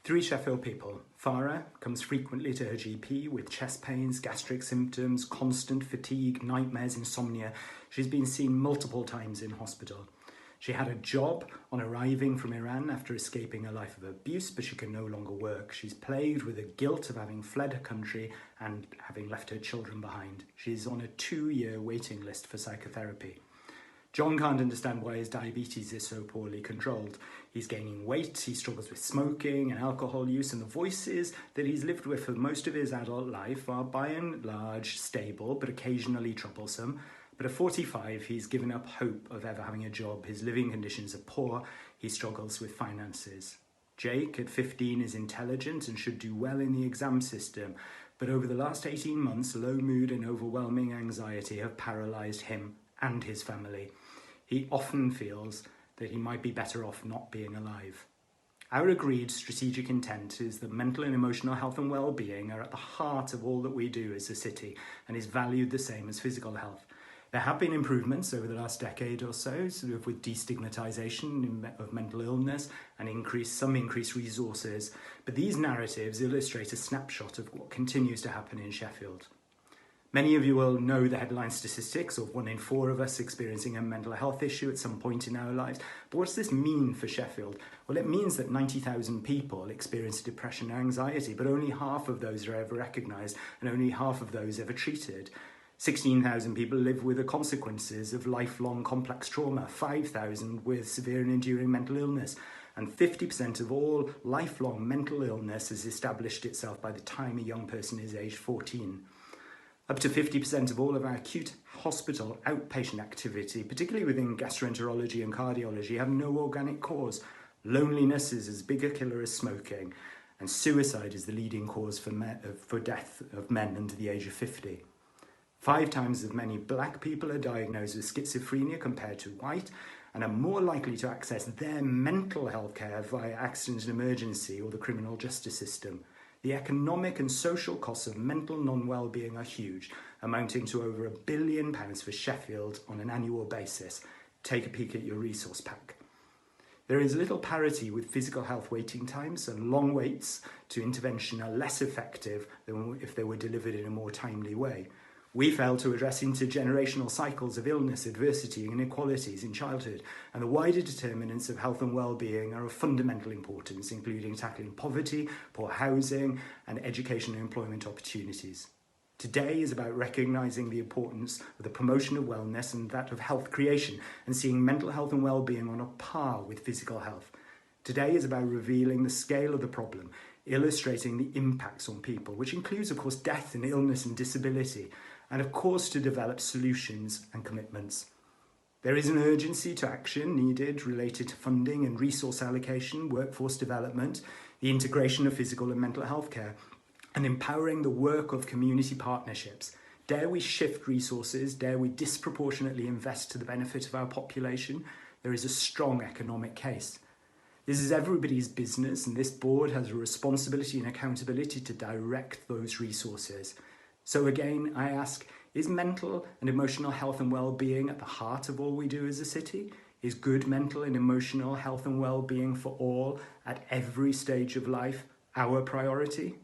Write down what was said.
Three Sheffield people. Farah comes frequently to her GP with chest pains, gastric symptoms, constant fatigue, nightmares, insomnia. She's been seen multiple times in hospital. She had a job on arriving from Iran after escaping a life of abuse, but she can no longer work. She's plagued with the guilt of having fled her country and having left her children behind. She's on a 2-year waiting list for psychotherapy. John can't understand why his diabetes is so poorly controlled. He's gaining weight, he struggles with smoking and alcohol use, and the voices that he's lived with for most of his adult life are by and large stable, but occasionally troublesome. But at 45, he's given up hope of ever having a job. His living conditions are poor. He struggles with finances. Jake, at 15, is intelligent and should do well in the exam system. But over the last 18 months, low mood and overwhelming anxiety have paralysed him and his family. He often feels that he might be better off not being alive. Our agreed strategic intent is that mental and emotional health and well-being are at the heart of all that we do as a city and is valued the same as physical health. There have been improvements over the last decade or so, sort of with destigmatisation of mental illness and some increased resources, but these narratives illustrate a snapshot of what continues to happen in Sheffield. Many of you will know the headline statistics of 1 in 4 of us experiencing a mental health issue at some point in our lives. But what does this mean for Sheffield? Well, it means that 90,000 people experience depression and anxiety, but only half of those are ever recognised and only half of those ever treated. 16,000 people live with the consequences of lifelong complex trauma, 5,000 with severe and enduring mental illness, and 50% of all lifelong mental illness has established itself by the time a young person is aged 14. Up to 50% of all of our acute hospital outpatient activity, particularly within gastroenterology and cardiology, have no organic cause. Loneliness is as big a killer as smoking, and suicide is the leading cause for death of men under the age of 50. 5 times as many black people are diagnosed with schizophrenia compared to white, and are more likely to access their mental health care via accident and emergency or the criminal justice system. The economic and social costs of mental non-well-being are huge, amounting to over £1 billion for Sheffield on an annual basis. Take a peek at your resource pack. There is little parity with physical health waiting times, and long waits to intervention are less effective than if they were delivered in a more timely way. We fail to address intergenerational cycles of illness, adversity and inequalities in childhood, and the wider determinants of health and well-being are of fundamental importance, including tackling poverty, poor housing and education and employment opportunities. Today is about recognising the importance of the promotion of wellness and that of health creation, and seeing mental health and well-being on a par with physical health. Today is about revealing the scale of the problem, illustrating the impacts on people, which includes, of course, death and illness and disability, and of course to develop solutions and commitments. There is an urgency to action needed related to funding and resource allocation, workforce development, the integration of physical and mental health care, and empowering the work of community partnerships. Dare we shift resources? Dare we disproportionately invest to the benefit of our population? There is a strong economic case. This is everybody's business, and this board has a responsibility and accountability to direct those resources. So again, I ask, is mental and emotional health and well-being at the heart of all we do as a city? Is good mental and emotional health and well-being for all at every stage of life our priority?